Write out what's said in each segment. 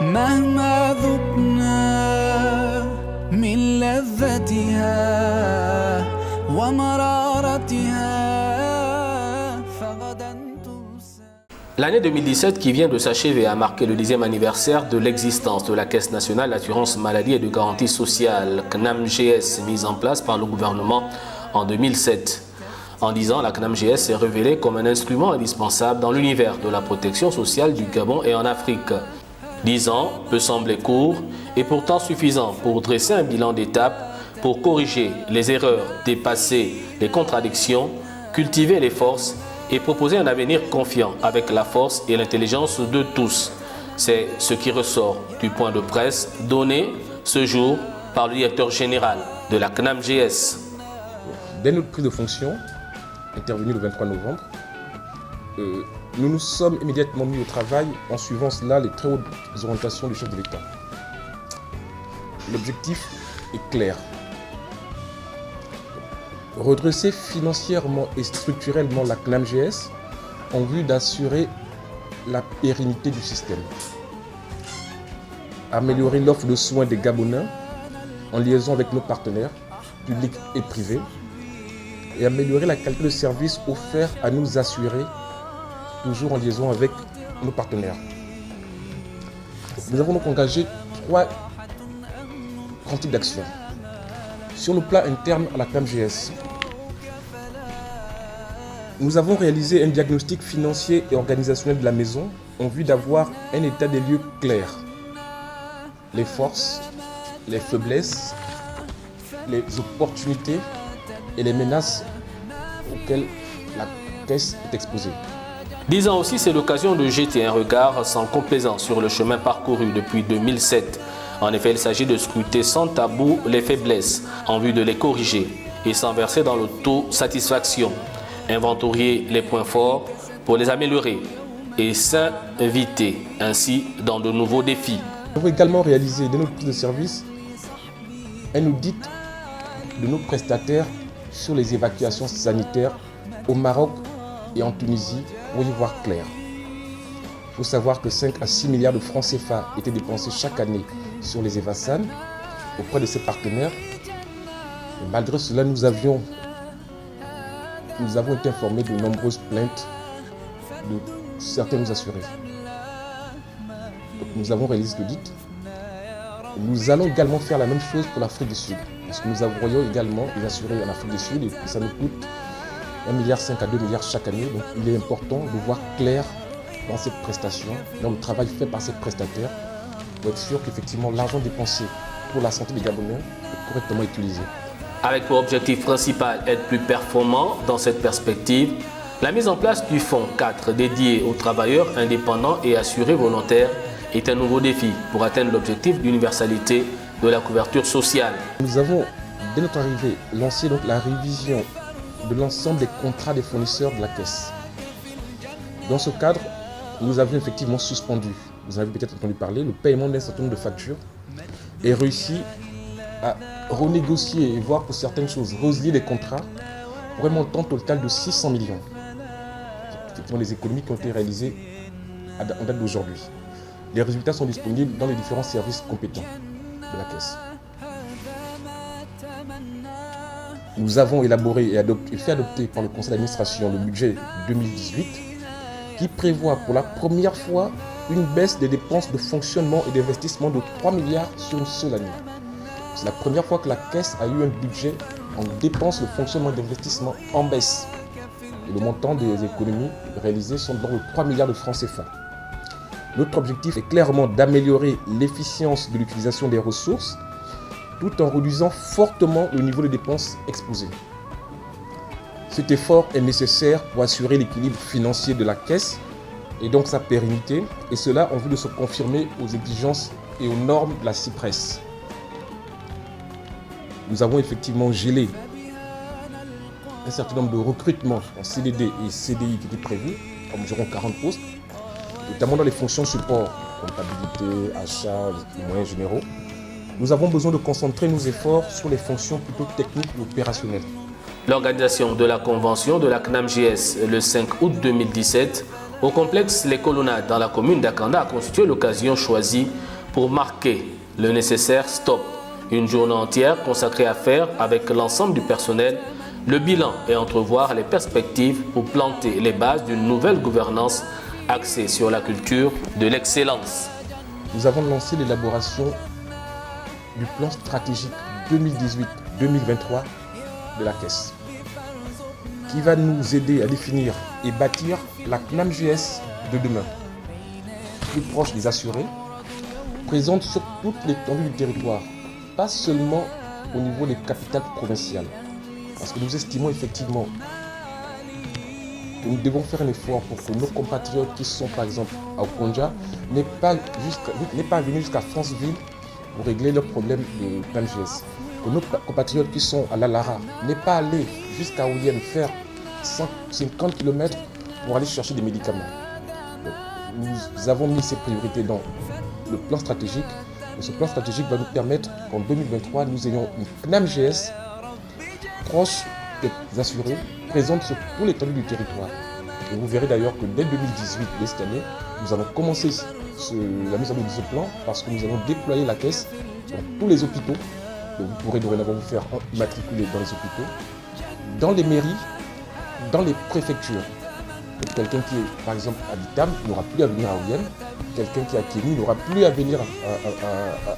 مهما ذقنا من لذتها ومرارتها فغدا تنسى. L'année 2017 qui vient de s'achever a marqué le 10e anniversaire de l'existence de la Caisse nationale d'assurance maladie et de garantie sociale, CNAMGS, mise en place par le gouvernement en 2007. En 10 ans, la CNAMGS s'est révélée comme un instrument indispensable dans l'univers de la protection sociale du Gabon et en Afrique. 10 ans peut sembler court et pourtant suffisant pour dresser un bilan d'étape, pour corriger les erreurs, dépasser les contradictions, cultiver les forces et proposer un avenir confiant avec la force et l'intelligence de tous. C'est ce qui ressort du point de presse donné ce jour par le directeur général de la CNAMGS. Dès notre prise de fonction, intervenue le 23 novembre, nous nous sommes immédiatement mis au travail en suivant cela les très hautes orientations du chef de l'État. L'objectif est clair. Redresser financièrement et structurellement la CNAMGS en vue d'assurer la pérennité du système. Améliorer l'offre de soins des Gabonais en liaison avec nos partenaires publics et privés et améliorer la qualité de service offert à nos assurés, toujours en liaison avec nos partenaires. Nous avons donc engagé 3 grands types d'actions. Sur le plan interne à la CNAMGS, nous avons réalisé un diagnostic financier et organisationnel de la maison en vue d'avoir un état des lieux clair. Les forces, les faiblesses, les opportunités et les menaces auxquelles la Caisse est exposée. 10 ans aussi, c'est l'occasion de jeter un regard sans complaisance sur le chemin parcouru depuis 2007. En effet, il s'agit de scruter sans tabou les faiblesses en vue de les corriger et sans verser dans l'auto-satisfaction. Inventorier les points forts pour les améliorer et s'inviter ainsi dans de nouveaux défis. Nous avons également réalisé dès notre prise de service un audit de nos prestataires sur les évacuations sanitaires au Maroc et en Tunisie pour y voir clair. Il faut savoir que 5 à 6 milliards de francs CFA étaient dépensés chaque année sur les EVASAN auprès de ses partenaires. Et malgré cela, nous avons été informés de nombreuses plaintes de certains assurés. Donc, nous avons réalisé l'audit. Nous allons également faire la même chose pour l'Afrique du Sud. Parce que nous avons également les assurés en Afrique du Sud et ça nous coûte 1,5 milliard à 2 milliards chaque année. Donc il est important de voir clair dans cette prestation, dans le travail fait par ces prestataires, pour être sûr qu'effectivement l'argent dépensé pour la santé des Gabonais est correctement utilisé. Avec pour objectif principal être plus performant dans cette perspective, la mise en place du fonds 4 dédié aux travailleurs indépendants et assurés volontaires est un nouveau défi pour atteindre l'objectif d'universalité de la couverture sociale. Nous avons, dès notre arrivée, lancé donc la révision de l'ensemble des contrats des fournisseurs de la Caisse. Dans ce cadre, nous avions effectivement suspendu, vous en avez peut-être entendu parler, le paiement d'un certain nombre de factures et réussi à renégocier et voir pour certaines choses, résilier les contrats pour un montant total de 600 millions. Effectivement, les économies qui ont été réalisées en date d'aujourd'hui. Les résultats sont disponibles dans les différents services compétents de la Caisse. Nous avons élaboré et fait adopter par le Conseil d'administration le budget 2018 qui prévoit pour la première fois une baisse des dépenses de fonctionnement et d'investissement de 3 milliards sur une seule année. C'est la première fois que la Caisse a eu un budget en dépenses de fonctionnement et d'investissement en baisse. Et le montant des économies réalisées sont dans les 3 milliards de francs CFA. Notre objectif est clairement d'améliorer l'efficience de l'utilisation des ressources tout en réduisant fortement le niveau de dépenses exposées. Cet effort est nécessaire pour assurer l'équilibre financier de la Caisse et donc sa pérennité, et cela en vue de se confirmer aux exigences et aux normes de la CIPRES. Nous avons effectivement gelé un certain nombre de recrutements en CDD et CDI qui étaient prévus, environ 40 postes, notamment dans les fonctions support, comptabilité, achat, les moyens généraux. Nous avons besoin de concentrer nos efforts sur les fonctions plutôt techniques et opérationnelles. L'organisation de la convention de la CNAMGS le 5 août 2017 Au complexe Les Colonnades, dans la commune d'Akanda, a constitué l'occasion choisie pour marquer le nécessaire stop. Une journée entière consacrée à faire, avec l'ensemble du personnel, le bilan et entrevoir les perspectives pour planter les bases d'une nouvelle gouvernance axée sur la culture de l'excellence. Nous avons lancé l'élaboration du plan stratégique 2018-2023 de la Caisse, qui va nous aider à définir et bâtir la CNAMJS de demain, plus proche des assurés, présente sur toute l'étendue du territoire, pas seulement au niveau des capitales provinciales, parce que nous estimons effectivement que nous devons faire un effort pour que nos compatriotes qui sont par exemple à Okonja n'aient pas à venir jusqu'à Franceville pour régler leurs problèmes de CNAMJS. Que nos compatriotes qui sont à Lalara n'aient pas à aller jusqu'à Ouyem faire 150 km pour aller chercher des médicaments. Donc, nous avons mis ces priorités dans le plan stratégique. Et ce plan stratégique va nous permettre qu'en 2023, nous ayons une CNAMJS proche des assurés, présente sur tout l'étendue du territoire. Et vous verrez d'ailleurs que dès 2018, dès cette année, nous allons commencer la mise en œuvre de ce plan parce que nous allons déployer la caisse dans tous les hôpitaux. Donc vous pourrez dorénavant vous faire immatriculer dans les hôpitaux, dans les mairies, dans les préfectures. Donc quelqu'un qui est par exemple à Bitam n'aura plus à venir à Ouyem, quelqu'un qui est à Kémy n'aura plus à venir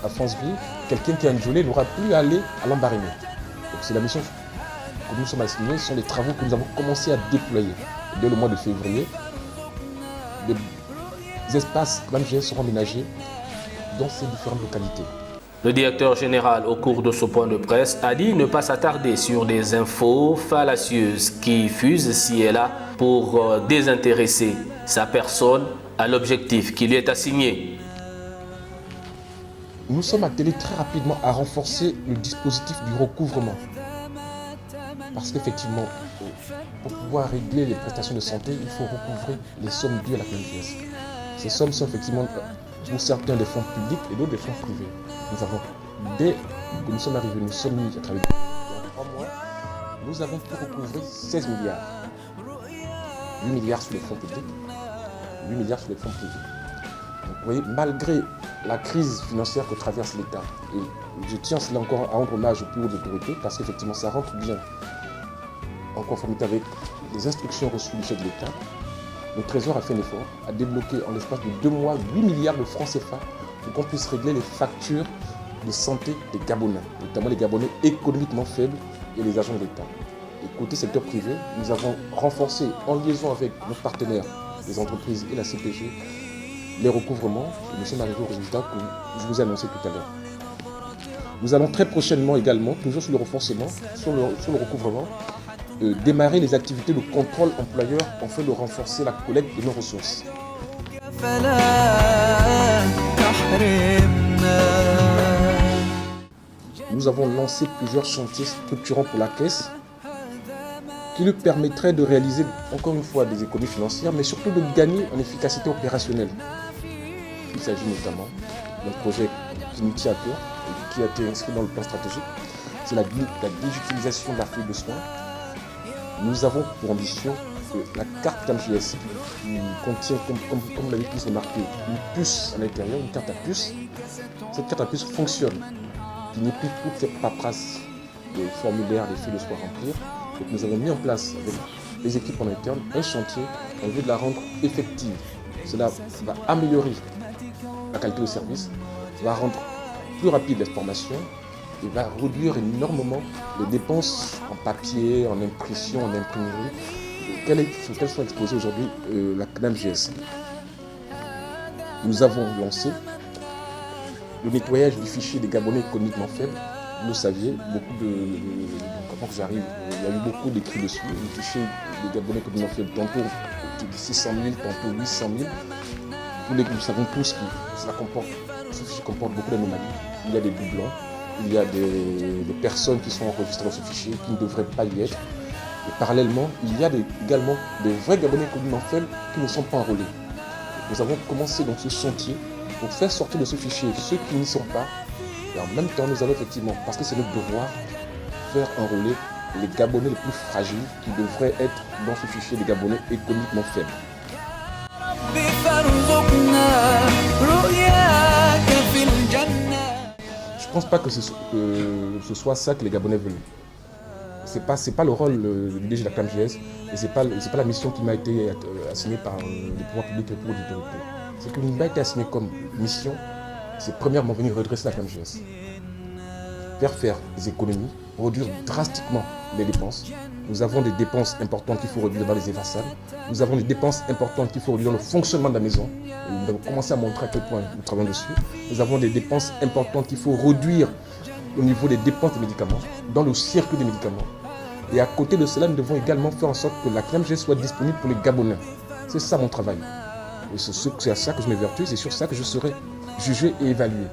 à Franceville, quelqu'un qui est à Ndjolé n'aura plus à aller à Lambaréné. Donc c'est la mission que nous sommes assignés, ce sont les travaux que nous avons commencé à déployer dès le mois de février. Des espaces CNAMJS seront aménagés dans ces différentes localités. Le directeur général, au cours de ce point de presse, a dit ne pas s'attarder sur des infos fallacieuses qui fusent ci et là pour désintéresser sa personne à l'objectif qui lui est assigné. Nous sommes attelés très rapidement à renforcer le dispositif du recouvrement. Parce qu'effectivement, pour pouvoir régler les prestations de santé, il faut recouvrer les sommes dues à la CNAMJS. Ces sommes sont effectivement pour certains des fonds publics et d'autres des fonds privés. Nous avons, dès que nous sommes arrivés, nous sommes mis à travailler dans 3 mois, nous avons pu recouvrir 16 milliards. 8 milliards sur les fonds publics, 8 milliards sur les fonds privés. Donc, vous voyez, malgré la crise financière que traverse l'État, et je tiens cela encore à rendre hommage aux plus hautes autorités, parce qu'effectivement ça rentre bien en conformité avec les instructions reçues du chef de l'État, le Trésor a fait un effort, a débloqué en l'espace de 2 mois 8 milliards de francs CFA pour qu'on puisse régler les factures de santé des Gabonais, notamment les Gabonais économiquement faibles et les agents de l'État. Et côté secteur privé, nous avons renforcé en liaison avec nos partenaires, les entreprises et la CPG, les recouvrements, et nous sommes arrivés au résultat que je vous ai annoncé tout à l'heure. Nous allons très prochainement également, toujours sur le renforcement, sur le recouvrement, démarrer les activités de contrôle employeur afin de renforcer la collecte de nos ressources. Nous avons lancé plusieurs chantiers structurants pour la caisse qui lui permettraient de réaliser encore une fois des économies financières, mais surtout de gagner en efficacité opérationnelle. Il s'agit notamment d'un projet qui nous tient à cœur et qui a été inscrit dans le plan stratégique. C'est la digitalisation de la feuille de soins. Nous avons pour ambition que la carte CNAMJS qui contient, comme vous l'avez tous remarqué, une puce à l'intérieur, une carte à puce. Cette carte à puce fonctionne, qu'il n'y ait plus toute cette paperasse des formulaires, des feuilles de soins à remplir. Donc nous avons mis en place avec les équipes en interne un chantier en vue de la rendre effective. Cela va améliorer la qualité de service, va rendre plus rapide les formations et va réduire énormément les dépenses en papier, en impression, en imprimerie, sur lesquelles sont exposées aujourd'hui la CNAMJS. Nous avons lancé le nettoyage du fichier des Gabonais économiquement faibles. Vous le saviez, avant que j'arrive, il y a eu beaucoup d'écrits dessus. Le fichier des Gabonais économiquement faibles, tantôt de 600 000, tantôt 800 000. Nous savons tous que ce fichier comporte beaucoup d'anomalies. Il y a des doublons. Il y a des personnes qui sont enregistrées dans ce fichier qui ne devraient pas y être. Et parallèlement, il y a également des vrais Gabonais économiquement faibles qui ne sont pas enrôlés. Nous avons commencé donc ce chantier pour faire sortir de ce fichier ceux qui n'y sont pas. Et en même temps, nous allons effectivement, parce que c'est notre devoir, faire enrôler les Gabonais les plus fragiles qui devraient être dans ce fichier des Gabonais économiquement faibles. pense pas que ce soit ça que les Gabonais veulent. C'est pas le rôle du DG de la CNAMJS et c'est pas la mission qui m'a été assignée par les pouvoirs publics et pour l'autorité. Ce qui m'a été assigné comme mission, c'est premièrement venir redresser la CNAMJS, faire des économies, réduire drastiquement les dépenses. Nous avons des dépenses importantes qu'il faut réduire dans les EVASAL. Nous avons des dépenses importantes qu'il faut réduire dans le fonctionnement de la maison. Et nous avons commencé à montrer à quel point nous travaillons dessus. Nous avons des dépenses importantes qu'il faut réduire au niveau des dépenses des médicaments, dans le circuit des médicaments. Et à côté de cela, nous devons également faire en sorte que la CNAMJS soit disponible pour les Gabonais. C'est ça mon travail. Et c'est à ça que je m'évertue, c'est sur ça que je serai jugé et évalué.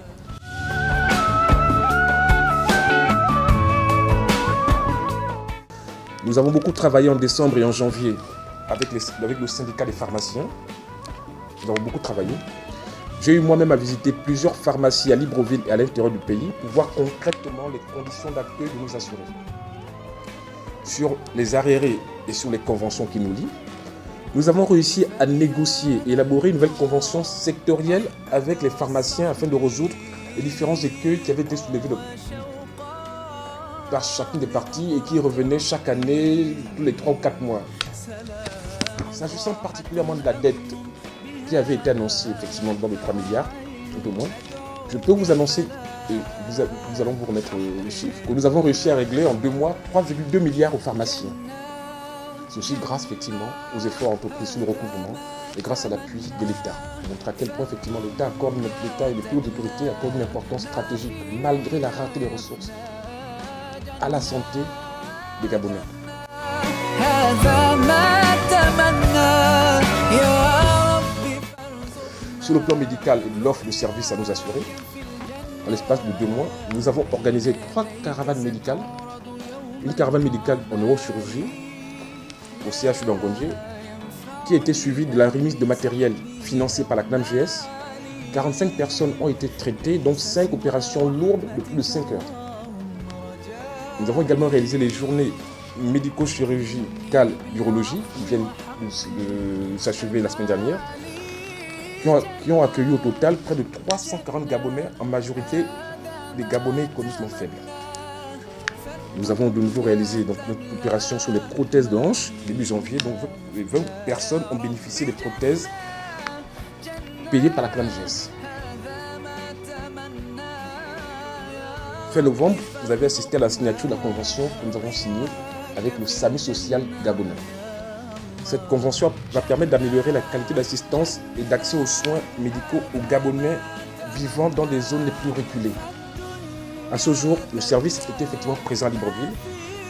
Nous avons beaucoup travaillé en décembre et en janvier avec le syndicat des pharmaciens. Nous avons beaucoup travaillé. J'ai eu moi-même à visiter plusieurs pharmacies à Libreville et à l'intérieur du pays pour voir concrètement les conditions d'accueil de nos assurés. Sur les arriérés et sur les conventions qui nous lient, nous avons réussi à négocier et élaborer une nouvelle convention sectorielle avec les pharmaciens afin de résoudre les différents écueils qui avaient été soulevés par chacune des parties et qui revenaient chaque année, tous les 3 ou 4 mois. S'agissant particulièrement de la dette qui avait été annoncée effectivement dans les 3 milliards, un peu moins, je peux vous annoncer, et nous allons vous remettre les chiffres, que nous avons réussi à régler en 2 mois 3,2 milliards aux pharmaciens. C'est aussi grâce effectivement aux efforts entrepris sur le recouvrement et grâce à l'appui de l'État. On montre à quel point effectivement l'État et les plus hautes autorités accordent une importance stratégique malgré la rareté des ressources à la santé des Gabonais. Sur le plan médical et de l'offre de services à nos assurés, en l'espace de 2 mois, nous avons organisé 3 caravanes médicales. Une caravane médicale en neurochirurgie au CHU d'Angondje, qui a été suivie de la remise de matériel financé par la CNAMJS. 45 personnes ont été traitées, dont 5 opérations lourdes de plus de 5 heures. Nous avons également réalisé les journées médico-chirurgicales d'urologie qui viennent de s'achever la semaine dernière, qui ont accueilli au total près de 340 Gabonais, en majorité des Gabonais économiquement faibles. Nous avons de nouveau réalisé donc, notre opération sur les prothèses de hanche début janvier. Donc 20 personnes ont bénéficié des prothèses payées par la CNAMJS. Fin novembre, vous avez assisté à la signature de la convention que nous avons signée avec le SAMU social gabonais. Cette convention va permettre d'améliorer la qualité d'assistance et d'accès aux soins médicaux aux Gabonais vivant dans des zones les plus reculées. À ce jour, le service est effectivement présent à Libreville.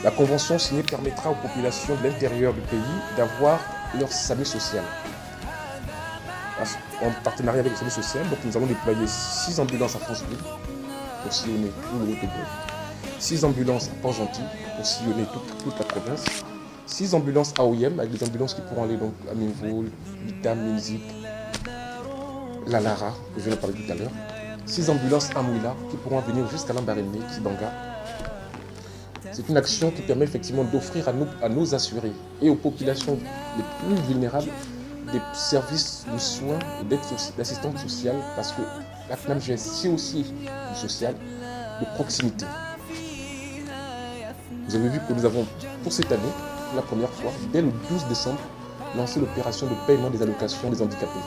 La convention signée permettra aux populations de l'intérieur du pays d'avoir leur SAMU social. En partenariat avec le SAMU social, donc nous allons déployer 6 ambulances à Franceville pour sillonner tout le Togo, 6 ambulances à Port-Gentil pour sillonner toute la province, 6 ambulances à OIM avec des ambulances qui pourront aller donc à Minvo, Bitam, Minzik, la Lara, que je viens de parler tout à l'heure. 6 ambulances à Mouila qui pourront venir jusqu'à Lambaréné, Kibanga. C'est une action qui permet effectivement d'offrir à nos assurés et aux populations les plus vulnérables des services de soins et d'assistance sociale parce que la CNAMJS, c'est aussi du social, de proximité. Vous avez vu que nous avons, pour cette année, pour la première fois, dès le 12 décembre, lancé l'opération de paiement des allocations des handicapés.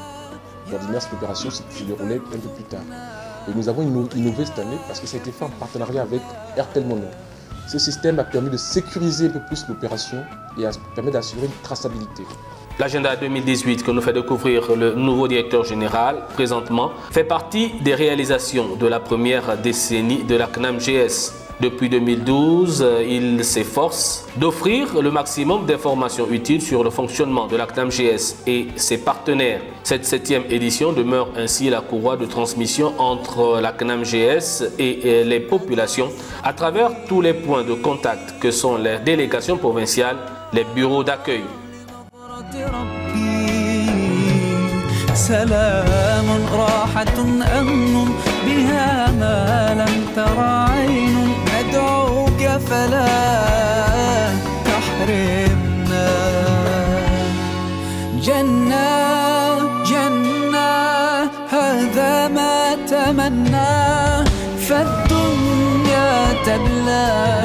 D'ordinaire, cette opération se déroulait un peu plus tard. Et nous avons innové cette année parce que ça a été fait en partenariat avec Airtel Money. Ce système a permis de sécuriser un peu plus l'opération et permet d'assurer une traçabilité. L'agenda 2018 que nous fait découvrir le nouveau directeur général présentement fait partie des réalisations de la première décennie de la CNAMJS. Depuis 2012, il s'efforce d'offrir le maximum d'informations utiles sur le fonctionnement de la CNAMJS et ses partenaires. Cette 7e édition demeure ainsi la courroie de transmission entre la CNAMJS et les populations à travers tous les points de contact que sont les délégations provinciales, les bureaux d'accueil. سلام راحة أمن بها ما لم تر عين ندعوك فلا تحرمنا جنة جنة هذا ما تمنى فالدنيا تبلى